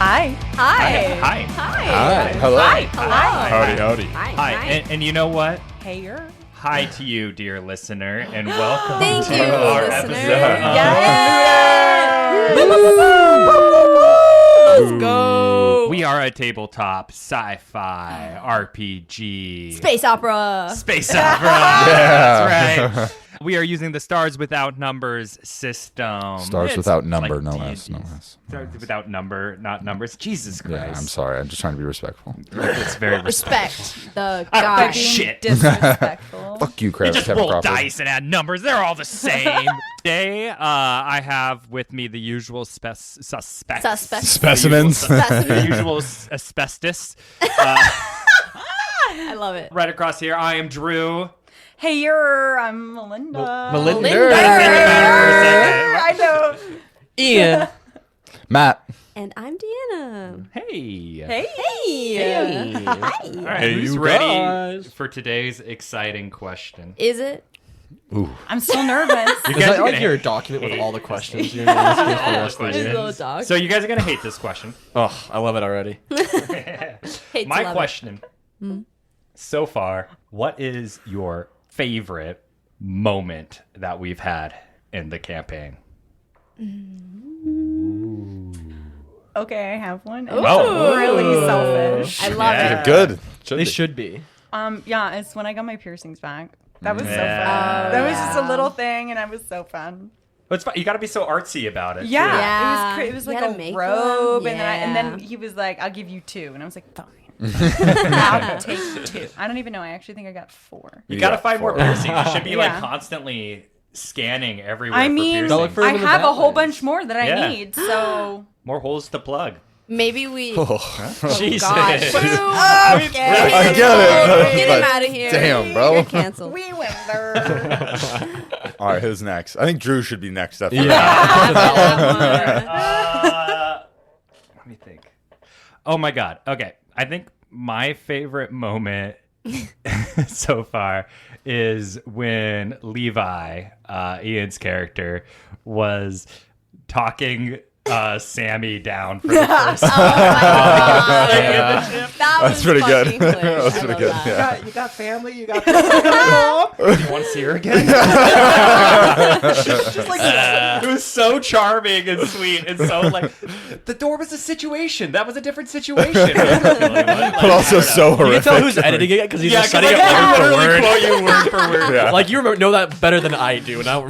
Hi. Hi. Hi. Hi. Hello. Hi. Howdy. Hi. And you know what? Hey, you're. Hi to you, dear listener, and welcome Thank to you, our listener. episode. Let's go. We are a tabletop sci-fi RPG Space opera. space opera. That's right. We are using the Stars Without Numbers system. Stars It's without number, like no D&D's. less. Stars without number, not numbers. Jesus Christ. Yeah, I'm sorry. I'm just trying to be respectful. It's very Respect the I don't guy. give shit. Disrespectful. Fuck you, You Kevin just roll Crawford. dice and add numbers. They're all the same. Today, I have with me the usual suspects. Specimens. The usual asbestos. I love it. Right across here, I am Drew. Hey, you're. I'm Melinda. Melinda. I know. Ian. Matt. And I'm Deanna. Hey. Hey. Hey. All right, Hey, who's you ready guys. for today's exciting question? Is it? Ooh. I'm so nervous. You Is that are like gonna your document with hate all the this questions thing. you're going to ask me for the All the rest of the His year? little dog. So you guys are gonna hate this question. Oh, I love it already. Hate to My love question so far: what is your favorite moment that we've had in the campaign? Okay, I have one. Ooh. Oh. Really selfish. I love Yeah. it. Good. They should be. Yeah, it's when I got my piercings back. That was so Yeah. fun. Oh, That was just a yeah. little thing, and it was so fun. Well, it's fun. You got to be so artsy about it. Yeah, Yeah. it was You like had to a make robe, one? and then Yeah. he was like, "I'll give you 2," and I was like, "Fine." I'll take 2. I don't even know. I actually think I got 4. You got to find more piercings. You should be like Yeah. constandly scanning everywhere. I for mean, piercings. Don't look for I them in the have a whole background. bunch more that I Yeah. need. So more holes to plug. Maybe we. Jesus. God. Boo. I get it. Get him but out of here. Damn, bro. You're canceled. we went there. All right, who's next? I think Drew should be next. After Let me think. Oh my God. Okay. I think my favorite moment so far is when Levi, Ian's character, was talking Sammy down for the first Oh time. my God. Yeah. That was That's pretty good. fucking clear. That was I pretty love good, that. yeah. You got family, you got mom. Do you want to see her again? Just like, it was so charming and sweet and so like the door was a situation. That was a different situation. But also so You can horrific. tell who's editing it because he's Yeah, just because setting I it can word for literally word. quote you word for word. Yeah. Like you know that better than I do. Now,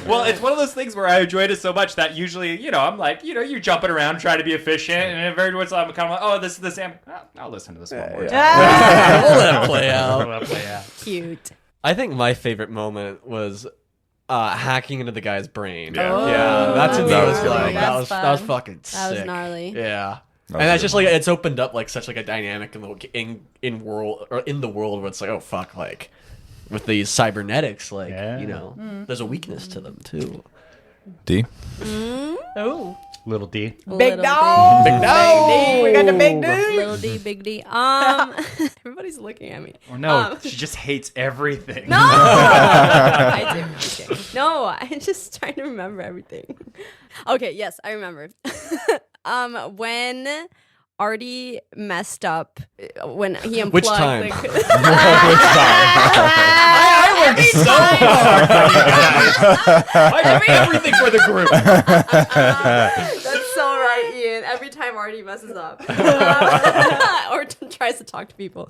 Well, it's one of those things where I enjoyed it so much that usually, I'm like, you're jumping around trying to be efficient, and every once in a while I'm kind of like, oh, this is the Sam. I'll listen to this one more time. we'll let it play out. I'll play out. Cute. I think my favorite moment was hacking into the guy's brain. Yeah. Yeah, that to me That was was like gnarly. that was That's fucking sick. That was gnarly. Yeah. was And that's good. just like it's opened up like such like a dynamic in world or in the world where it's like, oh fuck, like with these cybernetics, like Yeah. there's a weakness to them too. D. Oh, Little D. big dog. Big dog. We got the big dude. Little D, big D. Everybody's looking at me. Oh no, she just hates everything. No, I do. Okay. No, I'm just trying to remember everything. Okay, yes, I remember. When Ardi messed up when he unplugged. Which time? I worked so hard for you guys. I did everything for the group. That's so right, Ian. Every time Ardi messes up or tries to talk to people.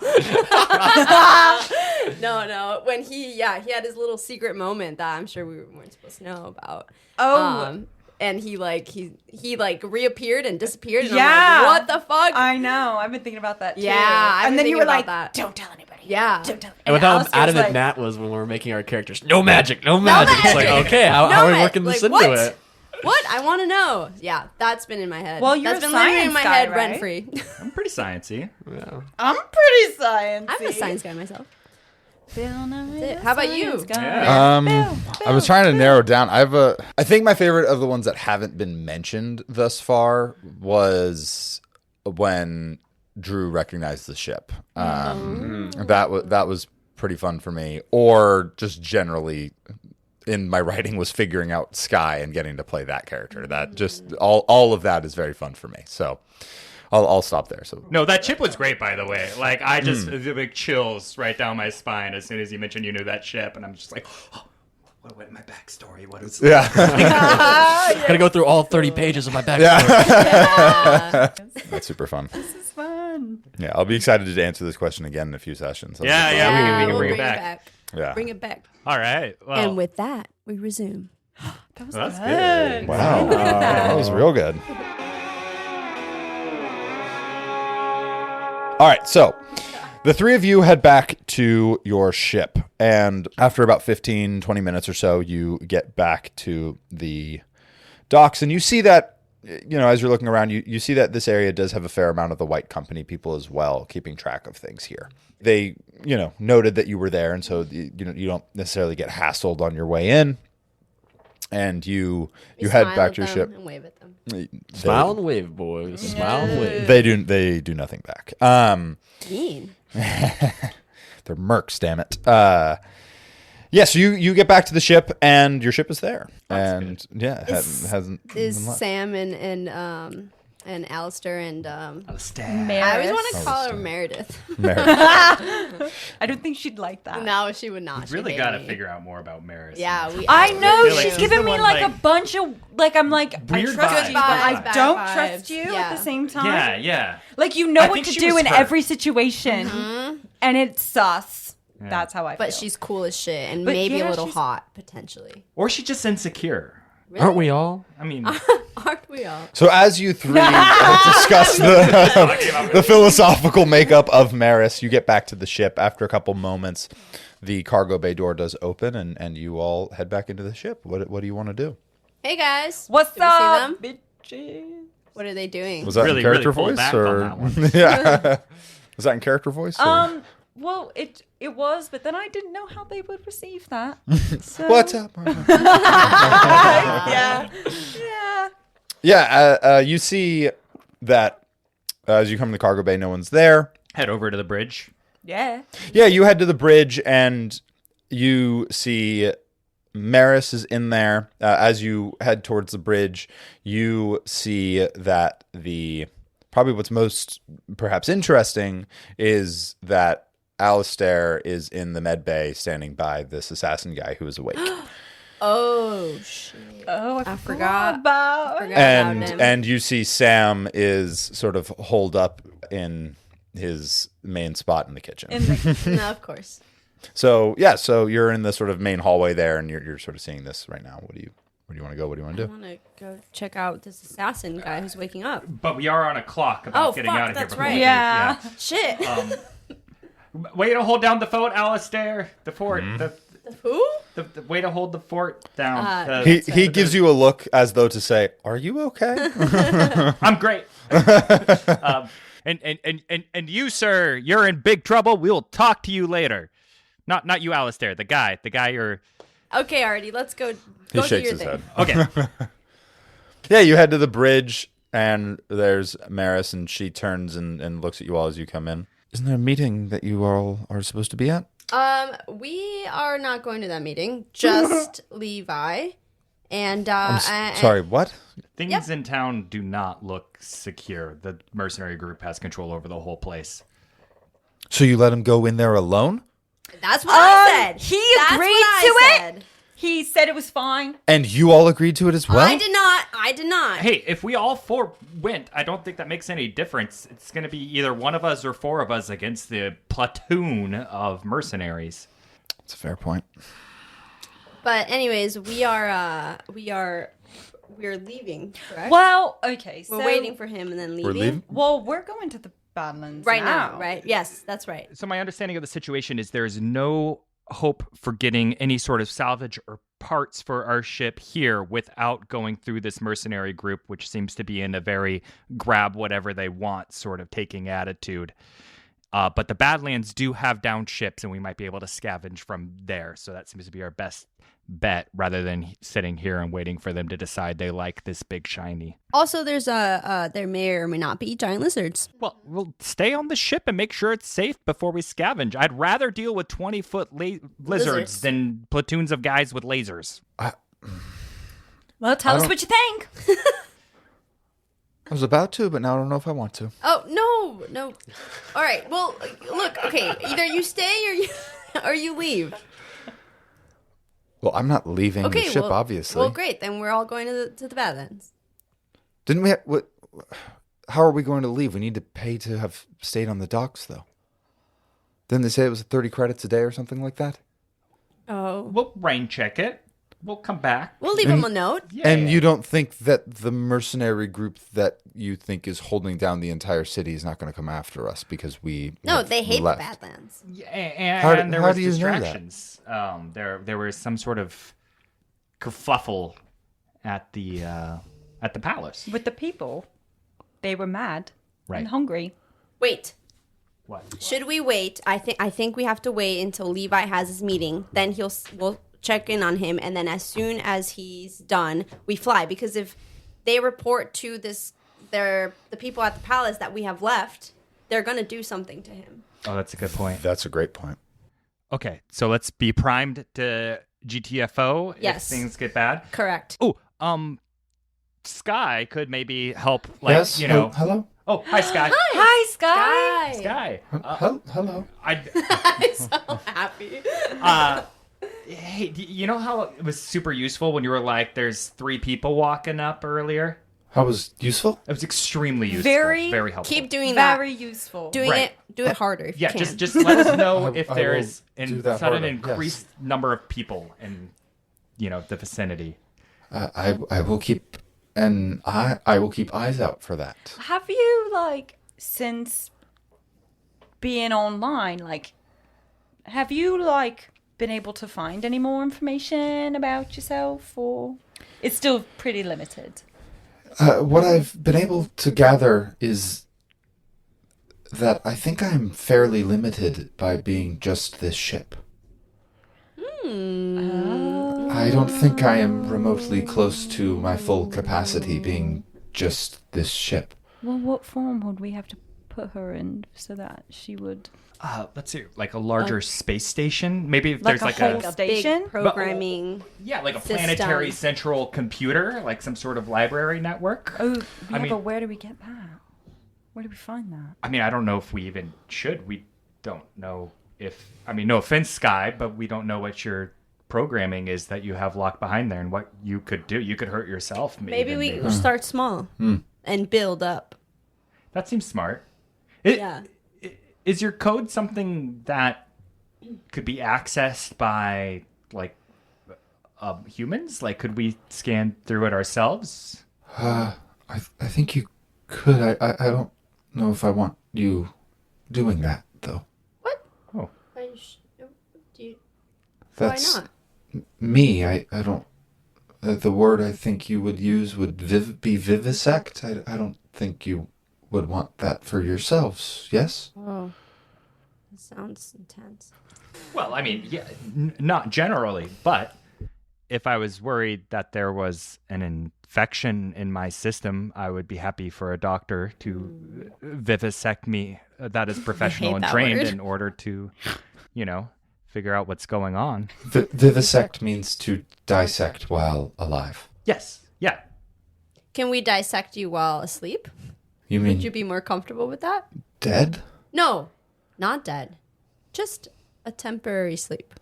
No. When he had his little secret moment that I'm sure we weren't supposed to know about. Oh. And he reappeared and disappeared. And Yeah. I'm like, what the fuck? I know. I've been thinking about that too. Yeah, I've and been then you thinking were like, about that. "Don't tell anybody." Yeah. Don't tell. And with how Alistair's adamant like, Matt was when we were making our characters, no magic, no magic. It's like, magic. okay, how are we No, working like, this into what? it? What? I want to know. Yeah, that's been in my head. Well, you're that's a been living in science my guy, head right? rent free. I'm pretty sciencey. Yeah. I'm pretty sciencey. I'm a science guy myself. Bill Nye it. the How about you? Science Guy. Yeah. I was trying to narrow down. I think my favorite of the ones that haven't been mentioned thus far was when Drew recognized the ship. That was pretty fun for me. Or just generally in my writing was figuring out Sky and getting to play that character. That just all of that is very fun for me. So I'll stop there. So No, that chip was great, by the way. Like, I just, the big chills right down my spine as soon as you mentioned you knew that chip. And I'm just like, oh, what my backstory? What is yeah. Gotta go through all 30 pages of my backstory. That's super fun. This is fun. Yeah, I'll be excited to answer this question again in a few sessions. Yeah, That'll be yeah, fun. we can we'll bring it back. Yeah. Bring it back. All right. Well, And with that, we resume. That was that's good. good. Wow. That was real good. All right, so the three of you head back to your ship, and after about 15, 20 minutes or so, you get back to the docks, and you see that, as you're looking around, you see that this area does have a fair amount of the White Company people as well, keeping track of things here. They, noted that you were there, and so, you don't necessarily get hassled on your way in, and you head back to your ship. And wave at them. Smile and wave, boys. Smile and wave. They do nothing back. Mean. They're mercs, damn it. So you get back to the ship, and your ship is there. That's and yeah, it hasn't Is been left. Sam and Alistair and I always want to call her Meredith. Meredith. I don't think she'd like that. No, she would not. We've She'd really hate got to me. figure out more about Maris. Yeah, I know feel like she's she's giving the me one, like a like- bunch of I'm like I Weird trust vibes. you, but I Bad don't vibes. trust you Yeah. at the same time. Yeah. Like you know I what think to she do was in her. every situation, and it's sus. Yeah. That's how I feel. But she's cool as shit and But maybe yeah, a little she's- hot potentially. Or she's just insecure. Really? Aren't we all? I mean, Aren't we all? So as you three discuss the philosophical makeup of Maris, you get back to the ship. After a couple moments, the cargo bay door does open, and you all head back into the ship. What do you want to do? Hey guys. What's Did we see up, them? bitches? What are they doing? Was that Really, in character really pulled voice back on or that one. yeah? Was that in character voice? Or? Well, it was, but then I didn't know how they would receive that. So. What's up? Yeah. Yeah, you see that as you come to the cargo bay, no one's there. head over to the bridge. Yeah. Yeah, you head to the bridge and you see Maris is in there. As you head towards the bridge, you see that probably what's most perhaps interesting is that Alistair is in the med bay standing by this assassin guy who is awake. Oh shit! Oh, I forgot. about. And you see Sam is sort of holed up in his main spot in the kitchen. No, of course. So you're in the sort of main hallway there, and you're sort of seeing this right now. Where do you want to go? What do you want to I do? want to go check out this assassin guy who's waking up. But we are on a clock about Oh, getting fuck, out of here. that's before right. we- Yeah. Shit. Way to hold down the fort, Alistair. The fort. Who? The way to hold the fort down. He gives you a look as though to say, "Are you okay?" I'm great. And you, sir, you're in big trouble. We'll talk to you later. Not you, Alistair. The guy you're. Okay, Ardi, let's go. He Go do shakes your his thing. head. Okay. Yeah, you head to the bridge, and there's Maris, and she turns and looks at you all as you come in. Isn't there a meeting that you all are supposed to be at? We are not going to that meeting. Just Levi, and Sorry, what? Things in town do not look secure. The mercenary group has control over the whole place. So you let him go in there alone? That's what I said. He That's agreed what to I it. said. He said it was fine. And you all agreed to it as well? I did not. Hey, if we all four went, I don't think that makes any difference. It's going to be either one of us or four of us against the platoon of mercenaries. That's a fair point. But anyways, we're leaving. Correct? Well, okay. We're so, waiting for him and then leaving. We're leaving? Well, we're going to the Badlands Right now, right? Yes, that's right. So my understanding of the situation is there's no hope for getting any sort of salvage or parts for our ship here without going through this mercenary group, which seems to be in a very grab whatever they want sort of taking attitude. But the Badlands do have down ships, and we might be able to scavenge from there. So that seems to be our best bet rather than sitting here and waiting for them to decide they like this big shiny. Also, there's there may or may not be giant lizards. Well, we'll stay on the ship and make sure it's safe before we scavenge. I'd rather deal with 20-foot lizards than platoons of guys with lasers. Well, tell us what you think. I was about to, but now I don't know if I want to. Oh, no. All right. Well, look, okay. Either you stay or you leave. Well, I'm not leaving the ship, obviously. Well, great. Then we're all going to the Badlands. Didn't we how are we going to leave? We need to pay to have stayed on the docks, though. Didn't they say it was 30 credits a day or something like that? Oh. We'll rain check it. We'll come back. We'll leave him a note. And you don't think that the mercenary group that you think is holding down the entire city is not going to come after us because we No, they hate left. the Badlands. Yeah, and there how was do you know that? distractions. There was some sort of kerfuffle at the palace. With the people, they were mad Right. and hungry. Wait. What? Should we wait? I think we have to wait until Levi has his meeting. Then we'll check in on him, and then as soon as he's done, we fly. Because if they report to the people at the palace that we have left, they're gonna do something to him. Oh, that's a good point. That's a great point. Okay, so let's be primed to GTFO Yes. if things get bad. Correct. Oh, Sky could maybe help. Yes. Hello. Oh, hi, Sky. Hi, Sky. Sky. Hello. I'm so happy. Hey, you know how it was super useful when you were like, "There's 3 people walking up earlier." How was useful? It was extremely useful. Very helpful. Keep doing that. Very useful. Do Right. it harder if Yeah, you can. just let us know if I there will is do a that sudden harder, increased number of people in, the vicinity. I will keep I will keep eyes out for that. Have you, since being online, have you, been able to find any more information about yourself, or it's still pretty limited? What I've been able to gather is that I think I'm fairly limited by being just this ship. I don't think I am remotely close to my full capacity being just this ship. Well, what form would we have to put her in so that she would... Let's see, like a larger space station. Maybe if Like there's a whole a station? Big programming. like a system. planetary central computer, like some sort of library network. Oh, yeah, I mean- but where do we get that? Where do we find that? I mean, I don't know if we even should. We don't know if. I mean, no offense, Sky, but we don't know what your programming is that you have locked behind there and what you could do. You could hurt yourself. Maybe we start small and build up. That seems smart. Yeah. Is your code something that could be accessed by humans? Like, could we scan through it ourselves? I think you could. I don't know if I want you doing that though. What? Oh, That's Why not? me. I don't. The word I think you would use would be vivisect. I don't think you would want that for yourselves. Yes. Oh, that sounds intense. well, I mean, yeah, not generally, but if I was worried that there was an infection in my system, I would be happy for a doctor to vivisect me. That is professional and that trained word. in order to, figure out what's going on. Vivisect means to dissect while alive. Yes. Yeah. Can we dissect you while asleep? You mean Would you be more comfortable with that? dead? No, not dead. Just a temporary sleep.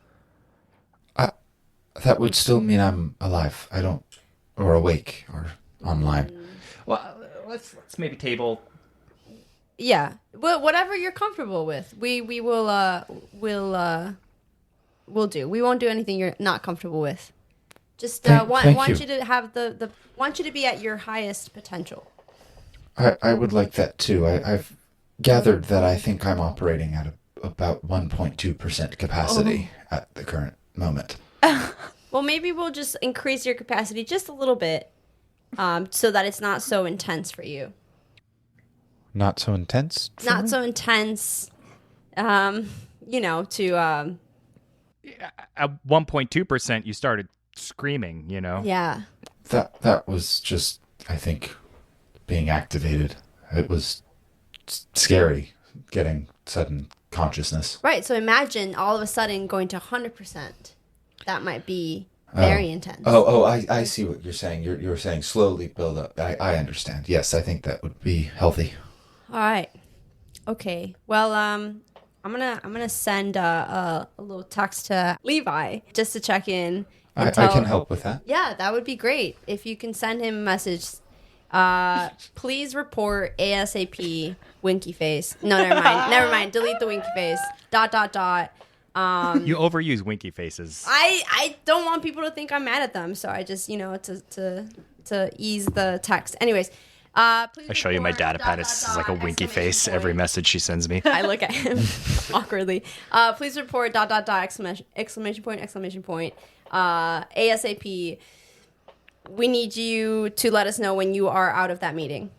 That would still mean I'm alive. Or awake, or online. Well, let's maybe table. Yeah. Well, whatever you're comfortable with, we will we'll do. We won't do anything you're not comfortable with. Just Thank want you. you to have want you to be at your highest potential. I would like that too. I've gathered that I think I'm operating at about 1.2% capacity at the current moment. Well, maybe we'll just increase your capacity just a little bit, so that it's not so intense for you. Not so intense? Not so intense, to at 1.2%, you started screaming, you know? Yeah. That was just, I think, being activated. It was scary getting sudden consciousness. Right. So imagine all of a sudden going to 100%. That might be very intense. I see what you're saying. You're saying slowly build up. I understand. Yes, I think that would be healthy. All right. Okay. Well, I'm gonna send a little text to Levi just to check in. I can help with that. Yeah, that would be great if you can send him a message. Please report ASAP. Winky face. No, never mind. Delete the winky face. ... You overuse winky faces. I don't want people to think I'm mad at them, so I just to ease the text. Anyways, please I show you my report ... data pad. It's like a winky face every message she sends me. I look at him awkwardly. Please report ... exclamation point. ASAP. We need you to let us know when you are out of that meeting. ...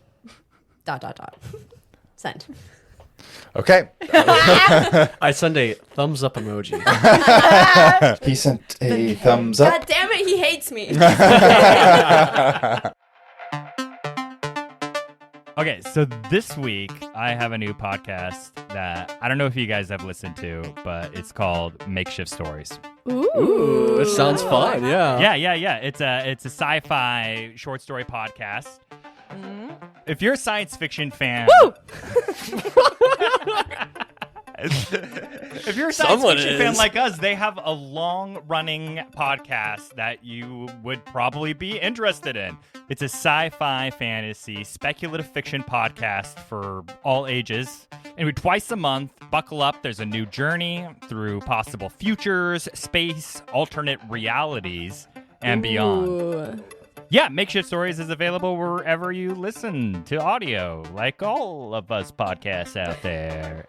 Send. Okay. I send a thumbs up emoji. He sent a thumbs up. God damn it, he hates me. Okay, so this week I have a new podcast that I don't know if you guys have listened to, but it's called Makeshift Stories. Ooh, it sounds fun. Yeah. Yeah. It's a sci-fi short story podcast. If you're a science fiction fan, if you're a science fiction fan like us, they have a long-running podcast that you would probably be interested in. It's a sci-fi, fantasy, speculative fiction podcast for all ages. And twice a month, buckle up. There's a new journey through possible futures, space, alternate realities, and beyond. Ooh. Yeah, Makeshift Stories is available wherever you listen to audio, like all of us podcasts out there.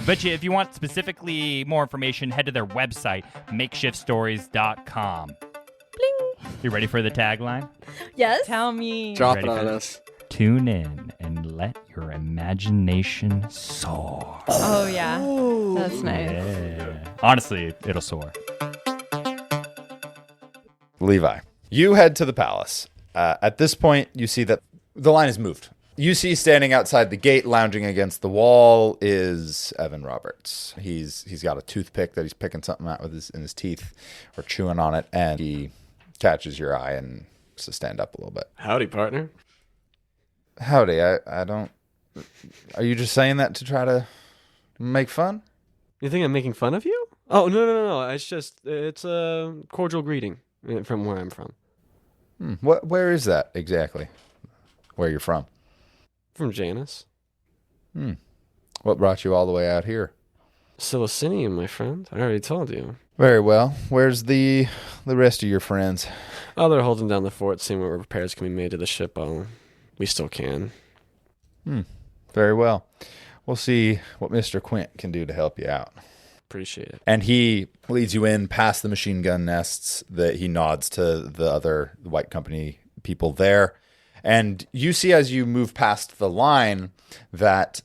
But if you want specifically more information, head to their website, makeshiftstories.com. Bling. You ready for the tagline? Yes. Tell me. Drop Ready it for on this? us. Tune in and let your imagination soar. Oh, yeah. That's nice. Yeah. Honestly, it'll soar. Levi, you head to the palace. At this point, you see that the line has moved. You see standing outside the gate, lounging against the wall, is Evan Roberts. He's got a toothpick that he's picking something out with in his teeth or chewing on it, and he catches your eye and to stand up a little bit. Howdy, partner. Howdy. I don't. Are you just saying that to try to make fun? You think I'm making fun of you? Oh, no. It's a cordial greeting from where I'm from. Where is that exactly? Where you're from? From Janus. What brought you all the way out here? Silicinium, my friend. I already told you. Very well. Where's the rest of your friends? Oh, they're holding down the fort, seeing what repairs can be made to the ship. Oh, we still can. Very well. We'll see what Mr. Quint can do to help you out. Appreciate it. And he leads you in past the machine gun nests. That he nods to the other White Company people there. And you see as you move past the line that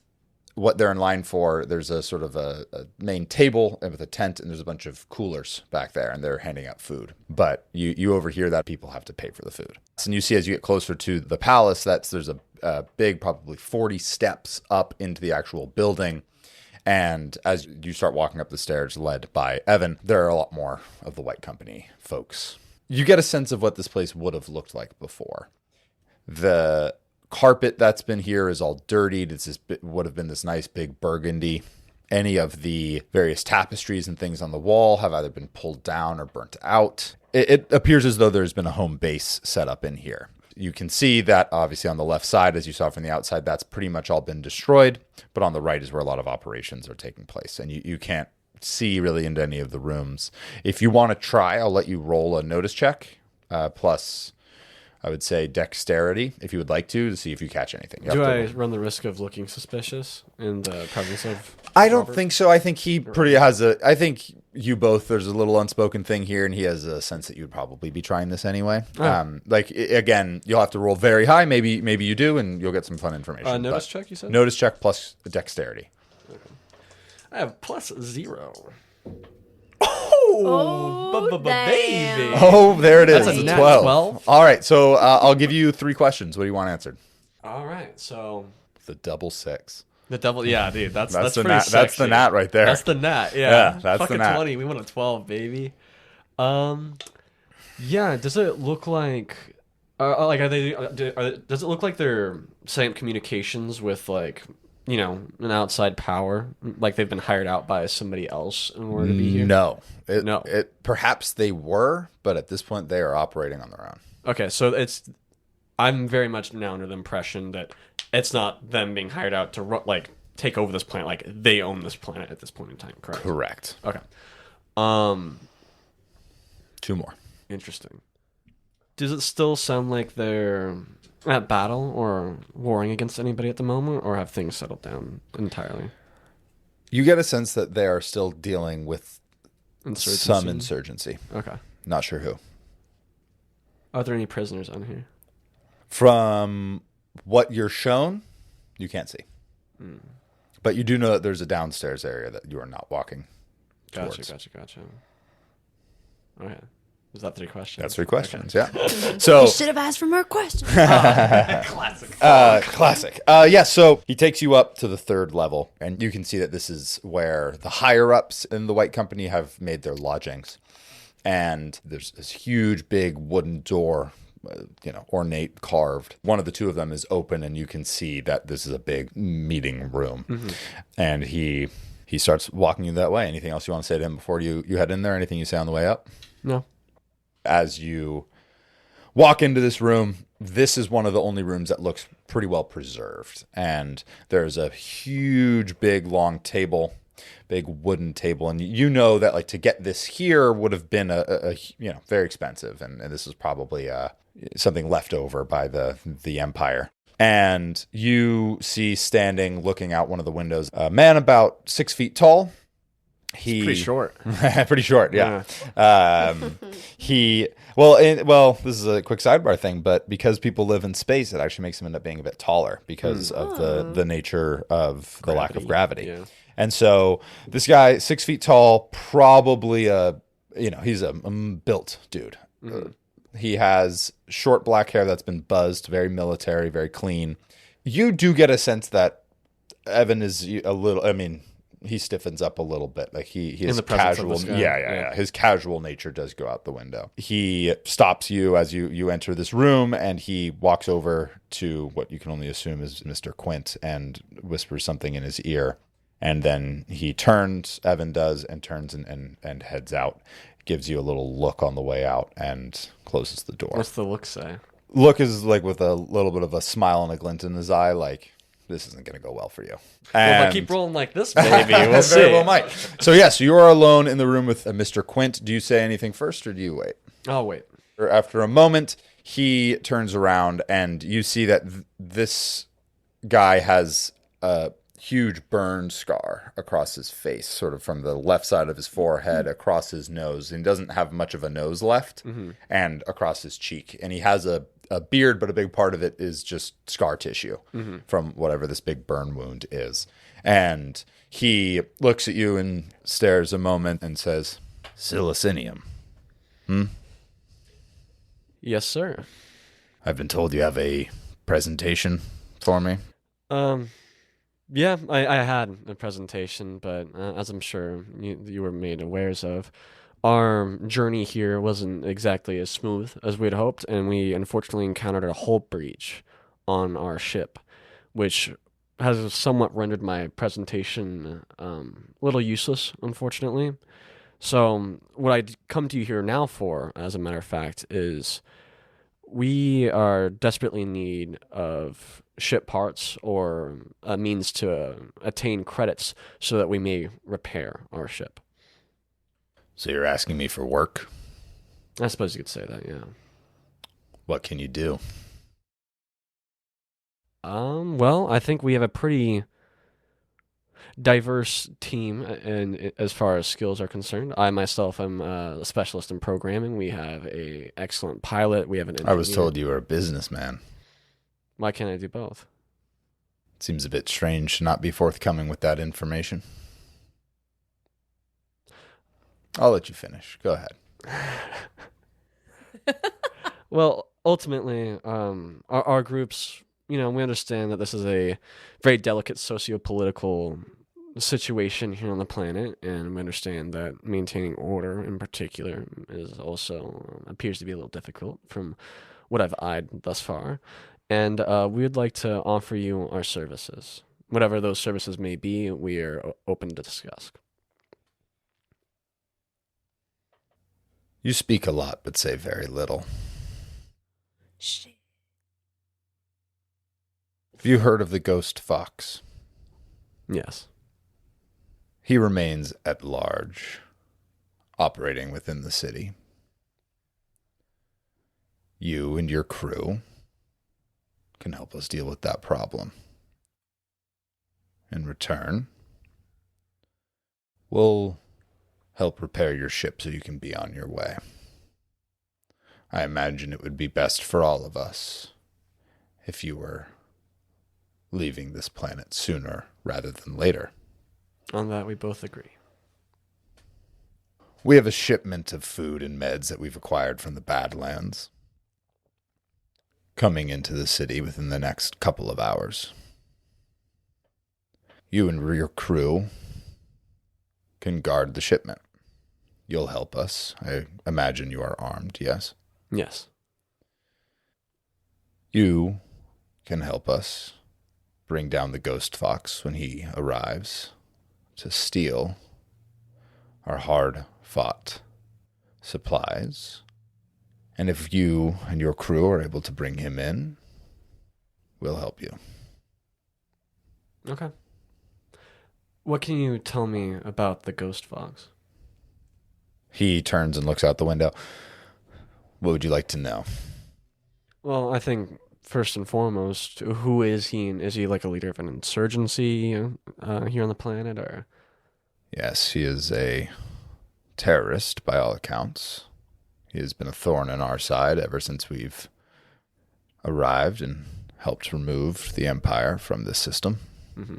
what they're in line for, there's a sort of a main table with a tent, and there's a bunch of coolers back there, and they're handing out food. But you overhear that people have to pay for the food. And you see as you get closer to the palace, there's a big, probably 40 steps up into the actual building. And as you start walking up the stairs led by Evan, there are a lot more of the White Company folks. You get a sense of what this place would have looked like before. The carpet that's been here is all dirtied. Would have been this nice big burgundy. Any of the various tapestries and things on the wall have either been pulled down or burnt out. It appears as though there's been a home base set up in here. You can see that obviously on the left side, as you saw from the outside, that's pretty much all been destroyed. But on the right is where a lot of operations are taking place. And you can't see really into any of the rooms. If you want to try, I'll let you roll a notice check. Plus, I would say dexterity, if you would like to see if you catch anything. Do I run the risk of looking suspicious in the presence of I don't Robert? think so. I think he pretty has I think you both, there's a little unspoken thing here, and he has a sense that you'd probably be trying this anyway. Oh. Again, you'll have to roll very high. Maybe you do, and you'll get some fun information. Notice But check, you said? Notice check plus dexterity. I have +0. Oh, baby. Oh, there it is. That's a It's nat 12. 12. All right, so I'll give you 3 questions. What do you want answered? All right, so The double 6. the double, yeah, dude, that's the pretty nat. That's the sexy. nat right there. That's the nat, yeah. Yeah, that's Fuck the a nat. 20. We want a 12, baby. Yeah. Does it look like, does it look like they're setting up communications with like, an outside power, like they've been hired out by somebody else in order to be here? No. No. Perhaps they were, but at this point they are operating on their own. Okay, so I'm very much now under the impression that it's not them being hired out to take over this planet. Like they own this planet at this point in time. Correct. Correct. Okay. 2 more. Interesting. Does it still sound like they're at battle or warring against anybody at the moment, or have things settled down entirely? You get a sense that they are still dealing with Insurgency? some insurgency. Okay. Not sure who. Are there any prisoners on here? From what you're shown, you can't see. But you do know that there's a downstairs area that you are not walking towards. Gotcha. Okay. Was that 3 questions? That's 3 questions, yeah. So You should have asked for more questions. Classic. classic. Yeah, so he takes you up to the 3rd level, and you can see that this is where the higher-ups in the White Company have made their lodgings. And there's this huge, big wooden door, ornate, carved. One of the 2 of them is open, and you can see that this is a big meeting room. Mm-hmm. And he starts walking you that way. Anything else you want to say to him before you head in there? Anything you say on the way up? No. As you walk into this room, this is one of the only rooms that looks pretty well preserved. And there's a huge, big, long table, big wooden table. And you know that like to get this here would have been a very expensive. And this is probably something left over by the Empire. And you see standing, looking out one of the windows, a man about 6 feet tall. Pretty short. Pretty short, yeah. This is a quick sidebar thing, but because people live in space, it actually makes him end up being a bit taller because of the nature of the lack of gravity. Yeah. And so this guy, 6 feet tall, probably he's a built dude. Mm-hmm. He has short black hair that's been buzzed, very military, very clean. You do get a sense that Evan is a little, he stiffens up a little bit. Like his casual, his casual nature does go out the window. He stops you as you enter this room, and he walks over to what you can only assume is Mr. Quint and whispers something in his ear. And then he turns, Evan does, and turns and heads out. Gives you a little look on the way out and closes the door. What's the look say? Look is like with a little bit of a smile and a glint in his eye, like, this isn't going to go well for you. Well, if I keep rolling like this, baby, we'll see. Very well might. So yes, you are alone in the room with Mr. Quint. Do you say anything first, or do you wait? I'll wait. After a moment, he turns around, and you see that this guy has a huge burn scar across his face, sort of from the left side of his forehead across his nose. And he doesn't have much of a nose left, and across his cheek. And he has a beard, but a big part of it is just scar tissue from whatever this big burn wound is. And he looks at you and stares a moment and says, "Silicinium. Yes, sir. I've been told you have a presentation for me." Yeah, I had a presentation, but as I'm sure you were made awares of, our journey here wasn't exactly as smooth as we'd hoped, and we unfortunately encountered a hull breach on our ship, which has somewhat rendered my presentation a little useless, unfortunately. So what I'd come to you here now for, as a matter of fact, is we are desperately in need of ship parts or a means to attain credits so that we may repair our ship. So you're asking me for work? I suppose you could say that, yeah. What can you do? Well, I think we have a pretty diverse team and as far as skills are concerned. I myself am a specialist in programming. We have a excellent pilot. We have an engineer. I was told you were a businessman. Why can't I do both? Seems a bit strange to not be forthcoming with that information. I'll let you finish. Go ahead. Well, ultimately, our groups, we understand that this is a very delicate socio-political situation here on the planet, and we understand that maintaining order in particular is also appears to be a little difficult from what I've eyed thus far. And we would like to offer you our services. Whatever those services may be, we are open to discuss. You speak a lot, but say very little. Shit. Have you heard of the ghost fox? Yes. He remains at large, operating within the city. You and your crew can help us deal with that problem. In return, we'll help repair your ship so you can be on your way. I imagine it would be best for all of us if you were leaving this planet sooner rather than later. On that, we both agree. We have a shipment of food and meds that we've acquired from the Badlands coming into the city within the next couple of hours. You and your crew can guard the shipment. You'll help us. I imagine you are armed, yes? Yes. You can help us bring down the ghost fox when he arrives to steal our hard-fought supplies. And if you and your crew are able to bring him in, we'll help you. Okay. What can you tell me about the ghost fox? He turns and looks out the window. What would you like to know? Well, I think first and foremost, who is he? And is he like a leader of an insurgency here on the planet, or? Yes, he is a terrorist by all accounts. He has been a thorn in our side ever since we've arrived and helped remove the Empire from this system. Mm-hmm.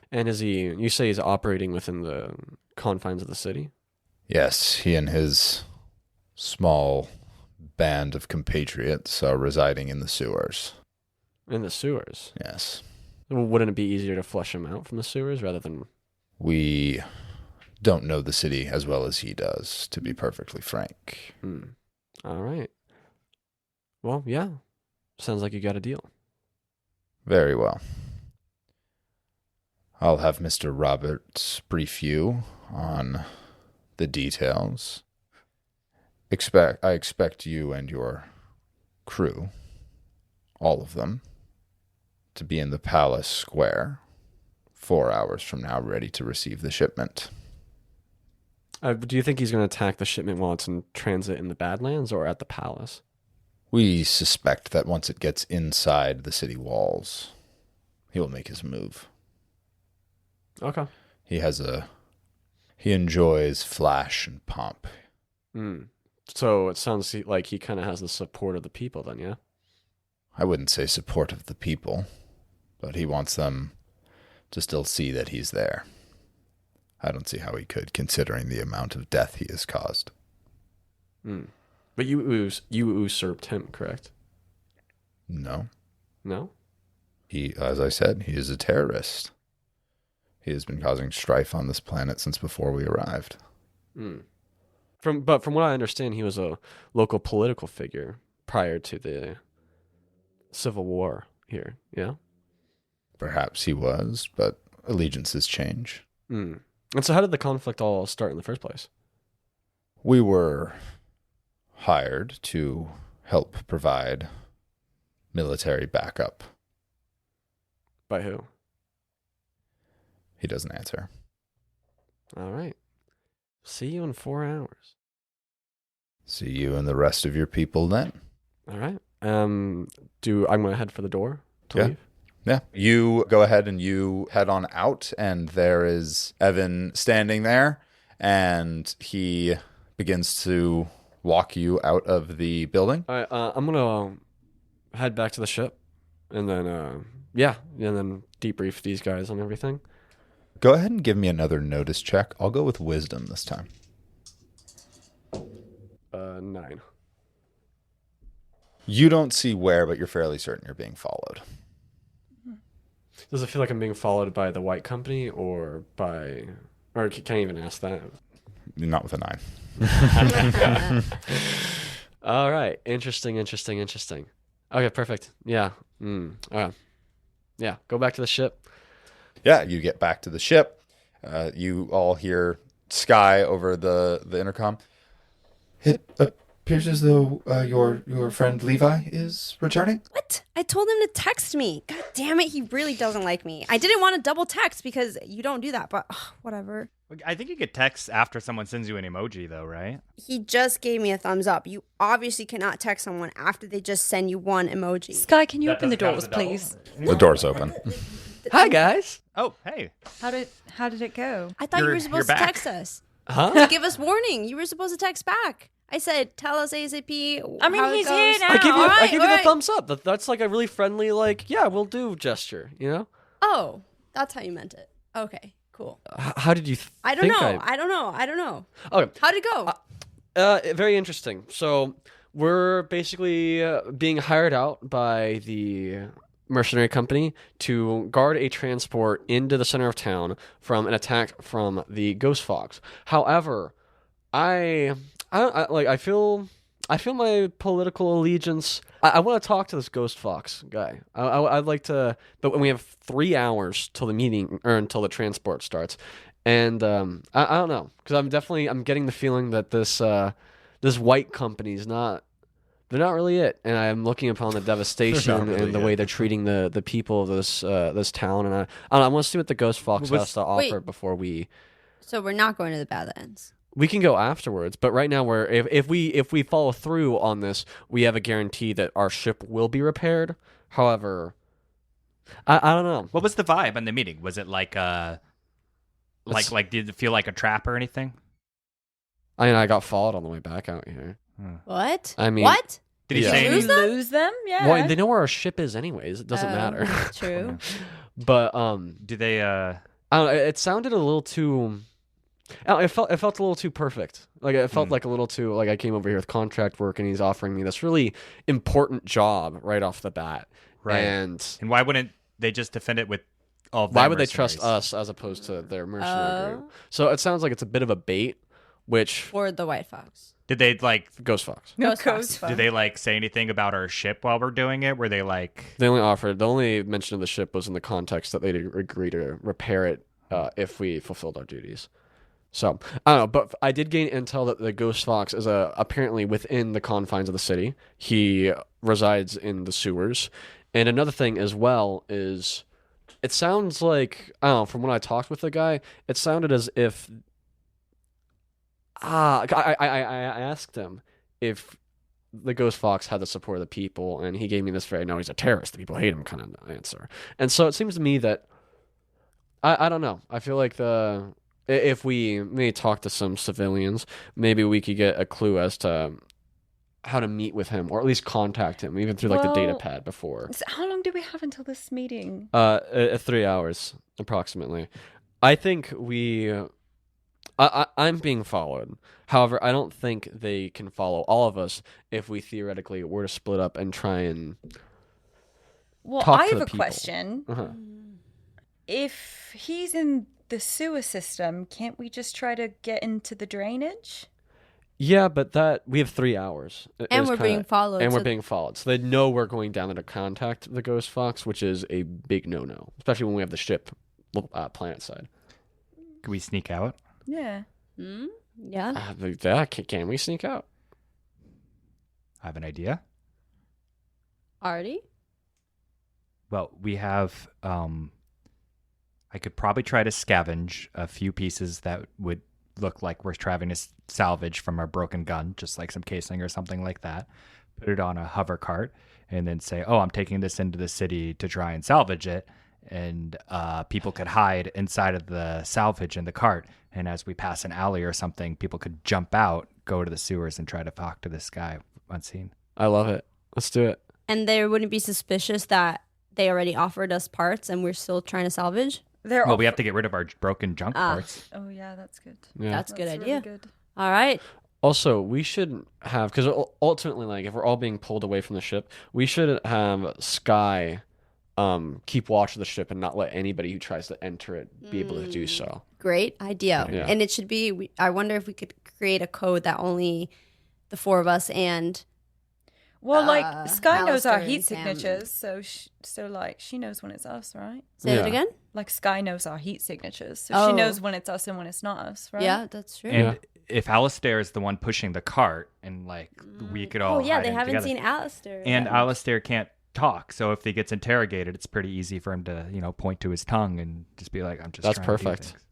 And is he? You say he's operating within the confines of the city? Yes, he and his small band of compatriots are residing in the sewers. In the sewers? Yes. Wouldn't it be easier to flush him out from the sewers rather than... We don't know the city as well as he does, to be perfectly frank. All right. Well, yeah. Sounds like you got a deal. Very well. I'll have Mr. Roberts brief you on the details. I expect you and your crew, all of them, to be in the palace square 4 hours from now, ready to receive the shipment. Do you think he's going to attack the shipment while it's in transit in the Badlands or at the palace? We suspect that once it gets inside the city walls, he will make his move. Okay. He enjoys flash and pomp. So it sounds like he kind of has the support of the people then, yeah? I wouldn't say support of the people, but he wants them to still see that he's there. I don't see how he could, considering the amount of death he has caused. But you usurped him, correct? No. No? He, as I said, he is a terrorist. He has been causing strife on this planet since before we arrived. From what I understand, he was a local political figure prior to the Civil War here, yeah? Perhaps he was, but allegiances change. And so how did the conflict all start in the first place? We were hired to help provide military backup. By who? He doesn't answer. All right. See you in 4 hours. See you and the rest of your people then. All right. I'm going to head for the door to leave? Yeah. You go ahead and you head on out, and there is Evan standing there, and he begins to walk you out of the building. All right. I'm going to head back to the ship, and then, and then debrief these guys on everything. Go ahead and give me another notice check. I'll go with wisdom this time. 9. You don't see where, but you're fairly certain you're being followed. Does it feel like I'm being followed by the white company or by... Or can I even ask that? Not with a 9. All right. Interesting. Okay, perfect. Yeah. Yeah, go back to the ship. Yeah, you get back to the ship. You all hear Sky over the intercom. It appears as though your friend Levi is returning. What? I told him to text me. God damn it, he really doesn't like me. I didn't want to double text because you don't do that, but whatever. I think you get text after someone sends you an emoji, though, right? He just gave me a thumbs up. You obviously cannot text someone after they just send you one emoji. Sky, can you open the doors, please? The door's open. Hi, guys. Oh, hey. How did it go? I thought you were You're supposed to back. text us. Huh? To give us warning. You were supposed to text back. I said, tell us ASAP. I mean, how it he's goes. here now. I give you, All I right, give all you the right. thumbs up. That's like a really friendly, like, yeah, we'll do gesture, you know? Oh, that's how you meant it. Okay, cool. How did you I don't think know. I don't know. Okay. How'd it go? Very interesting. So we're basically being hired out by the mercenary company to guard a transport into the center of town from an attack from the Ghost Fox. However, I feel my political allegiance. I want to talk to this Ghost Fox guy. I'd like to, but when we have 3 hours till the meeting or until the transport starts, and I don't know, because I'm getting the feeling that this white company's not. They're not really it, and I'm looking upon the devastation really and the way they're treating the people of this town, and I want to see what the Ghost Fox has to offer before we. So we're not going to the Badlands. We can go afterwards, but right now if we follow through on this, we have a guarantee that our ship will be repaired. However, I don't know. What was the vibe in the meeting? Was it like did it feel like a trap or anything? I mean, I got followed on the way back out here. What? I mean, what? Did he Yeah. say Lose anything? them? Lose them? Yeah. Well, they know where our ship is, anyways. It doesn't matter. True. But Do they? I don't know, it sounded a little too. It felt a little too perfect. Like it felt like a little too like I came over here with contract work and he's offering me this really important job right off the bat. Right. And And why wouldn't they just defend it with all of why their would they trust mercenaries? us as opposed to their mercenary group? So it sounds like it's a bit of a bait, which For the White Fox. Did they Ghost Fox. No Ghost Ghost Fox. Did they say anything about our ship while we're doing it? Were they like? The only mention of the ship was in the context that they'd agree to repair it if we fulfilled our duties. So I don't know, but I did gain intel that the Ghost Fox is apparently within the confines of the city. He resides in the sewers, and another thing as well is, it sounds like I don't know. From when I talked with the guy, it sounded as if I asked him if the Ghost Fox had the support of the people, and he gave me this very "no, he's a terrorist, the people hate him" kind of answer. And so it seems to me that I don't know. I feel like if we may talk to some civilians, maybe we could get a clue as to how to meet with him, or at least contact him, even through the data Well, pad before. So how long do we have until this meeting? 3 hours approximately. I think I'm being followed. However, I don't think they can follow all of us if we theoretically were to split up and try and. Well, talk I to have the a people. question. Uh-huh. If he's in the sewer system, can't we just try to get into the drainage? Yeah, but we have 3 hours. And we're being followed, And we're so- being followed. So they know we're going down there to contact the Ghost Fox, which is a big no-no, especially when we have the ship planet side. Can we sneak out? Yeah. Yeah. Can we sneak out? I have an idea. Ardi? Well, we have. I could probably try to scavenge a few pieces that would look like we're trying to salvage from our broken gun, just like some casing or something like that. Put it on a hover cart and then say, "Oh, I'm taking this into the city to try and salvage it." And people could hide inside of the salvage in the cart. And as we pass an alley or something, people could jump out, go to the sewers, and try to talk to this guy unseen. I love it. Let's do it. And they wouldn't be suspicious that they already offered us parts and we're still trying to salvage? They're Well, we have to get rid of our broken junk parts. Oh yeah, that's good. Yeah. That's a good That's idea. really good. All right. Also, we should have, because ultimately, like, if we're all being pulled away from the ship, we should have Sky keep watch of the ship and not let anybody who tries to enter it be able to do so. Great idea. Yeah. And it should be, I wonder if we could create a code that only the four of us and Well, like Sky knows our Alistair heat and Sam. signatures, so like she knows when it's us, right? say Yeah. it again. Like Sky knows our heat signatures, so Oh. she knows when it's us and when it's not us, right? Yeah, that's true. And if Alistair is the one pushing the cart, and like we could all Oh yeah, hide they in haven't together. seen Alistair. And yet. Alistair can't talk, so if he gets interrogated, it's pretty easy for him to point to his tongue and just be like, "I'm just." That's trying to do perfect. things."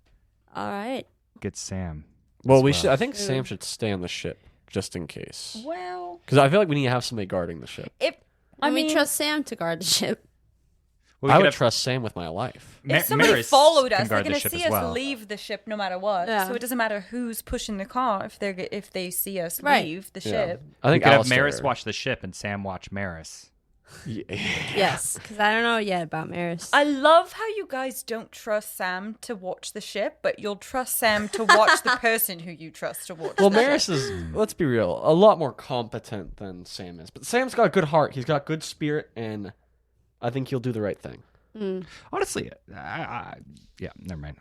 All right. Get Sam. Well, as we should. I think True. Sam should stay on the ship just in case, Well, because I feel like we need to have somebody guarding the ship. I I mean, mean, trust Sam to guard the ship. Well, we I could would have- trust Sam with my life. Ma- if somebody Maris followed can us, they're guard the going to ship see as us well. leave the ship no matter what. Yeah. So it doesn't matter who's pushing the car if they see us Right. leave the Yeah. ship. I We think could have Alistair. Maris watch the ship and Sam watch Maris. Yeah. Yes, because I don't know yet about Maris. I love how you guys don't trust Sam to watch the ship, but you'll trust Sam to watch the person who you trust to watch Well, the ship. Maris is, let's be real, a lot more competent than Sam is. But Sam's got a good heart. He's got good spirit, and I think he'll do the right thing. Honestly, yeah, never mind.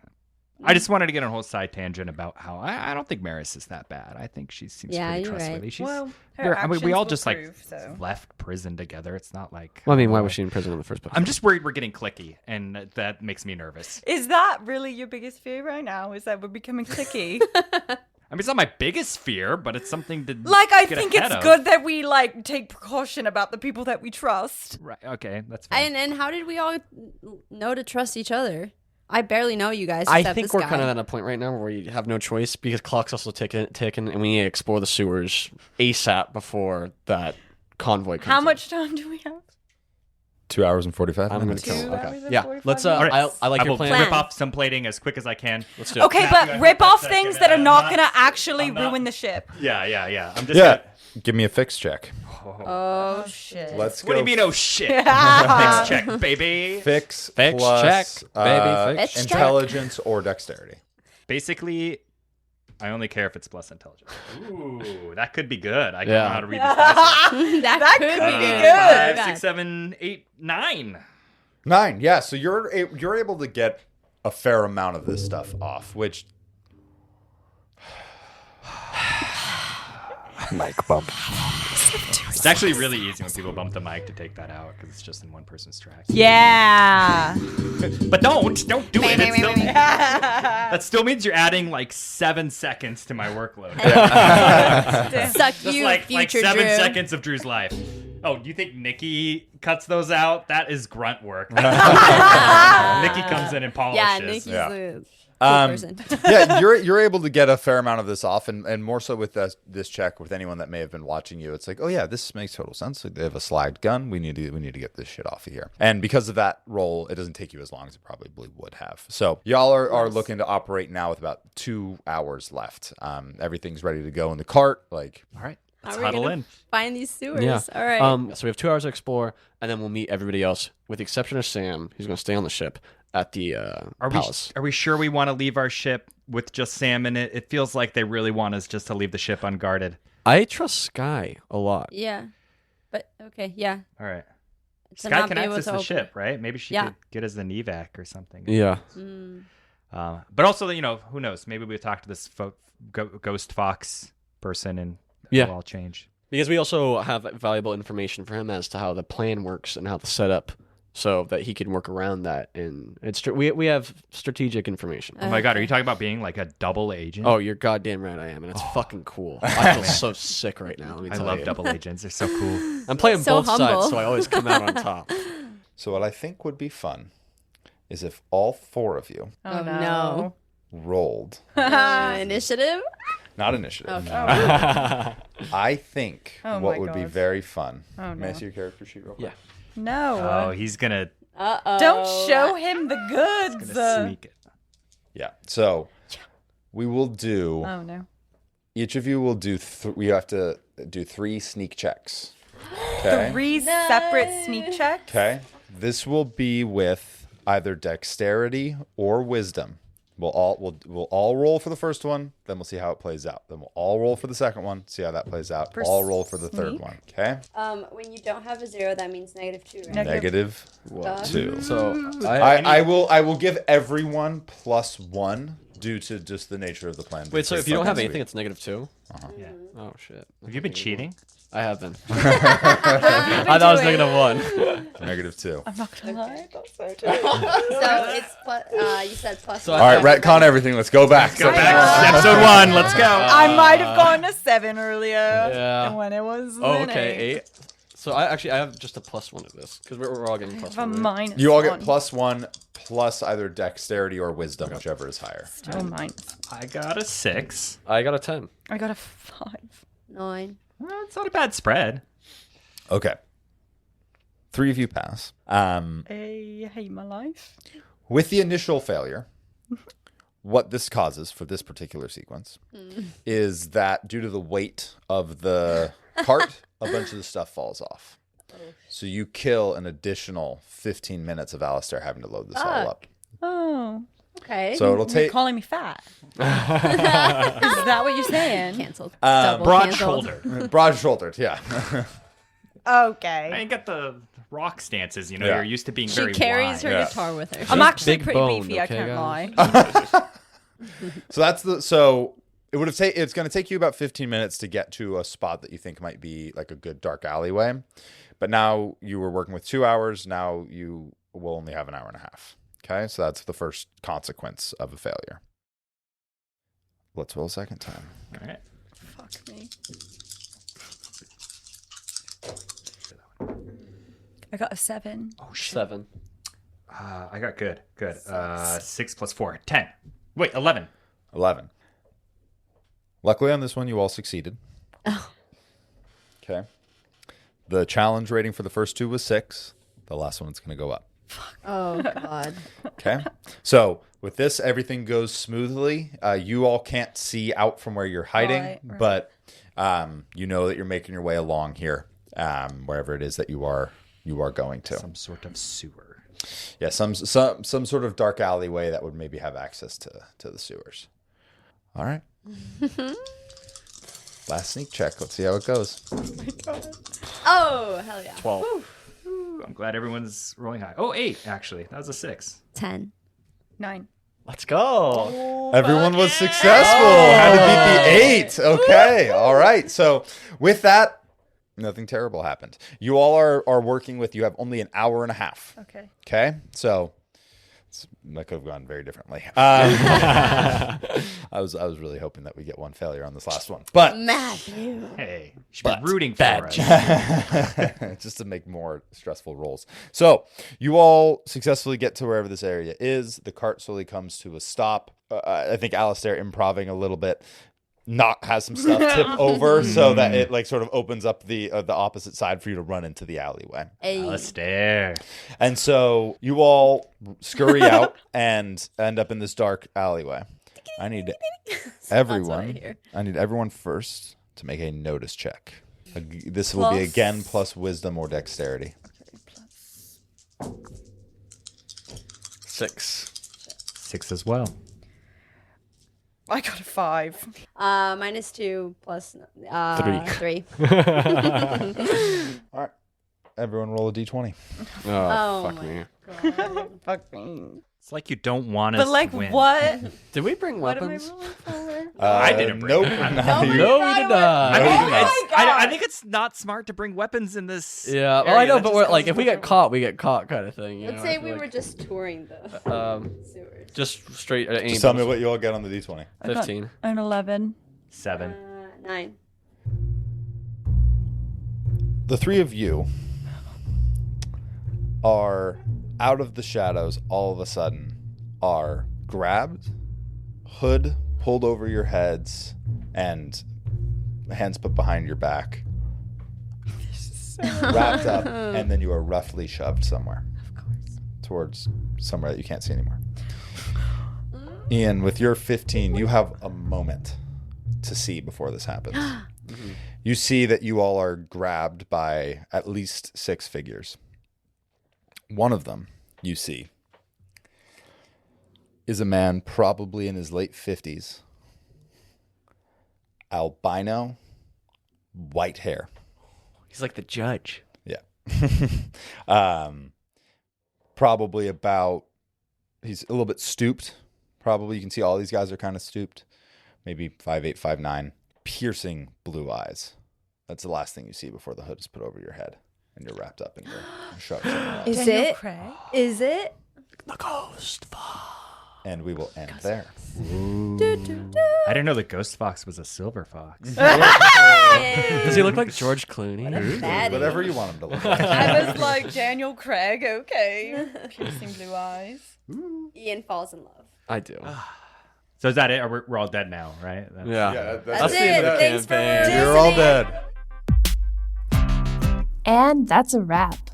I just wanted to get on a whole side tangent about how I don't think Maris is that bad. I think she seems Yeah, pretty you're right. trustworthy. She's, Well, her they're- I mean, we actions all will just prove, like so. left prison together. It's not like. Well, I mean, why was she in prison in the first place? I'm just worried we're getting cliquey, and that makes me nervous. Is that really your biggest fear right now? Is that we're becoming cliquey? I mean, it's not my biggest fear, but it's something to Like, I get think ahead it's of. good that we, like, take precaution about the people that we trust. Right? Okay, that's fine. and how did we all know to trust each other? I barely know you guys. I except think this we're guy. kind of at a point right now where we have no choice because clock's also ticking, and we need to explore the sewers ASAP before that convoy comes How in. much time do we have? 2 hours and 45 I'm going minutes. to count. 2 Okay. hours and Yeah. 45 Let's. minutes? All right, I like I your will plan. rip off some plating as quick as I can. Let's do it. Okay, Matthew, I but have rip a off second, things that are I'm not not- going to actually I'm not- ruin the ship. Yeah. I'm just. Yeah. Give me a fix check. Oh shit. Let's go. What do you mean? Oh shit! Fix check, baby. Fix Fix plus, check, baby, fix check. intelligence or dexterity. Basically, I only care if it's plus intelligence. Ooh, that could be good. I don't Yeah. know how to read this dice. that could could be be good. good. 5, 6, 7, 8, 9. 9. Yeah, so you're able to get a fair amount of this stuff off, which Mic bump. It's actually really easy when people bump the mic to take that out because it's just in one person's track. Yeah. But don't do it. It's still- that still means you're adding like 7 seconds to my workload. Suck Just you, like future 7 Drew. seconds of Drew's life. Oh, do you think Nikki cuts those out? That is grunt work. Nikki comes in and polishes. Yeah, Nikki's Yeah. the cool person. yeah, you're able to get a fair amount of this off, and more so with this check with anyone that may have been watching you. It's like, oh yeah, this makes total sense. Like, they have a slagged gun. We need to get this shit off of here. And because of that roll, it doesn't take you as long as it probably would have. So y'all are looking to operate now with about 2 hours left. Everything's ready to go in the cart. Like, All right, How let's are we huddle gonna in. Find these sewers. Yeah. All right. So we have 2 hours to explore, and then we'll meet everybody else, with the exception of Sam, who's going to stay on the ship at the palace. Are we sure we want to leave our ship with just Sam in it? It feels like they really want us just to leave the ship unguarded. I trust Sky a lot. yeah. But okay, yeah. All right. To Sky not can be able access to the open- ship, right? Maybe she Yeah. could get us an evac or something. Yeah. But also, who knows? Maybe we talk to this ghost fox person and Yeah. it'll all change. Because we also have valuable information for him as to how the plan works and how the setup, so that he can work around that. And we have strategic information. Oh my god, are you talking about being like a double agent? Oh, you're goddamn right I am, and it's fucking cool. I feel so sick right now. Let me I tell love you. double agents. They're so cool. I'm playing So both humble. sides, so I always come out on top. so what I think would be fun is if all 4 of you Oh, no. rolled, Initiative? not initiative. Okay. I think Oh what my would be God. very fun. Oh, no. May I see your character sheet real quick? Yeah. No. Oh, he's gonna Uh-oh. Don't show him the goods. sneak it. Yeah. So we will do. Oh no. Each of you will do. We have to do 3 sneak checks. Okay. 3 separate sneak checks. Okay. This will be with either dexterity or wisdom. We'll all roll for the first one, then we'll see how it plays out. Then we'll all roll for the second one, see how that plays out. All roll for the third one. Okay. When you don't have a 0, that means -2, right? Negative What? 2. So I will give everyone +1 due to just the nature of the plan. Wait, so if you don't have Sweet. anything, it's -2? Yeah. Oh, shit. Have you been cheating? I have been. I thought it was -1. -2. I'm not gonna lie. That's so So it's plus, you said plus. So one. All right, retcon everything. Let's go back. Go back. Episode 1. Let's go. I might have gone a 7 earlier. Yeah. And when it was. Oh, an okay, 8. 8. So I have just a +1 to this because we're all getting I plus have a one. Right? minus. You all get one. +1 plus either dexterity or wisdom, whichever is higher. Still minus. I got a 6. I got a 10. I got a 5. 9. Well, it's not a bad spread. Okay. 3 of you pass. I hate my life. With the initial failure, what this causes for this particular sequence is that due to the weight of the cart, a bunch of the stuff falls off. So you kill an additional 15 minutes of Alistair having to load this all up. Oh. Okay. So it'll You're take calling me fat. Is that what you're saying? Canceled. Double Broad canceled. shoulder. broad-shouldered, yeah. I Okay. ain't got the rock stances, you know. Yeah. You're used to being She very carries her wide. Yeah. guitar with her. I'm actually big pretty boned, beefy, I okay, can't guys? lie. So it would have it's going to take you about 15 minutes to get to a spot that you think might be like a good dark alleyway. But now you were working with 2 hours. Now you will only have an hour and a half. Okay, so that's the first consequence of a failure. Let's roll a second time. All right. Fuck me. I got a 7. Oh, shit. 7. I got good. 6 plus 4. 10. Wait, 11. 11. Luckily on this one, you all succeeded. Oh. Okay. The challenge rating for the first 2 was 6. The last one's going to go up. Oh, God. Okay. So with this, everything goes smoothly. You all can't see out from where you're hiding, Right. but you know that you're making your way along here, wherever it is that you are going to. Some sort of sewer. Yeah, some sort of dark alleyway that would maybe have access to the sewers. All right. Last sneak check. Let's see how it goes. Oh, hell yeah. 12. Ooh, I'm glad everyone's rolling high. Oh, 8, actually. That was a 6. 10. 9. Let's go. Everyone was successful. Had to beat the 8. Okay. All right. So with that, nothing terrible happened. You all are working with, you have only an hour and a half. Okay. Okay. So that could have gone very differently. I was really hoping that we get one failure on this last one, but Matthew. Hey, you should be rooting for us. just to make more stressful rolls. So you all successfully get to wherever this area is. The cart slowly comes to a stop. I think Alistair improving a little bit has some stuff tip over so that it like sort of opens up the opposite side for you to run into the alleyway. Hey. Alistair. And so you all scurry out and end up in this dark alleyway. I need everyone. hear. I need everyone first to make a notice check. This will be again plus wisdom or dexterity. 6. 6 as well. I got a 5. -2 plus 3. All right. Everyone roll a d20. Oh, Oh fuck my me. Fuck me. It's like you don't want us But like, to win. what? Did we bring What am I weapons? rolling for? I didn't bring Nope. it. No, you- No, we did not. I, No, think you did not. it's, I think it's not smart to bring weapons in this. Yeah, well, area. I know, That but just we're, causes like, if we more get caught, we get caught, kind of thing. You Let's know? say I feel we like- were just touring the sewers. just straight at Just tell me what you all get on the d20. I got 15. an 11. 7. 9. The 3 of you are out of the shadows all of a sudden, are grabbed, hood pulled over your heads, and hands put behind your back, wrapped up, and then you are roughly shoved somewhere. Of course. Towards somewhere that you can't see anymore. Ian, with your 15, you have a moment to see before this happens. You see that you all are grabbed by at least 6 figures. One of them, you see, is a man probably in his late 50s. Albino, white hair. He's like the judge. Yeah. Probably about, he's a little bit stooped. Probably you can see all these guys are kind of stooped. Maybe 5'8", 5'9". Piercing blue eyes. That's the last thing you see before the hood is put over your head and you're wrapped up in your shoved somewhere else. Is Daniel it? Craig? Is it? The ghost fox. And we will end there. I didn't know the ghost fox was a silver fox. Does he look like George Clooney? Whatever you want him to look like. I was like, Daniel Craig, okay. Piercing blue eyes. Ian falls in love. I do. So is that it? We're all dead now, right? Yeah. That's the end of the Thanks for campaign. You're all dead. And that's a wrap.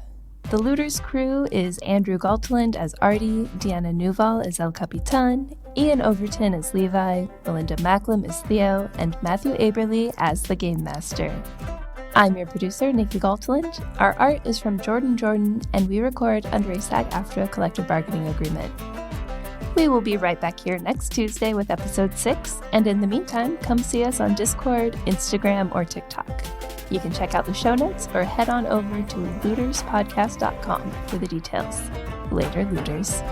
The Looters crew is Andrew Galteland as Ardi, Deanna Núval as El Capitan, Ian Overton as Levi, Melinda Macklem as Theo, and Mathew Aberly as the Game Master. I'm your producer, Nikki Galteland. Our art is from Jordan, and we record under a SAG-AFTRA collective bargaining agreement. We will be right back here next Tuesday with episode 6, and in the meantime, come see us on Discord, Instagram, or TikTok. You can check out the show notes or head on over to looterspodcast.com for the details. Later, Looters.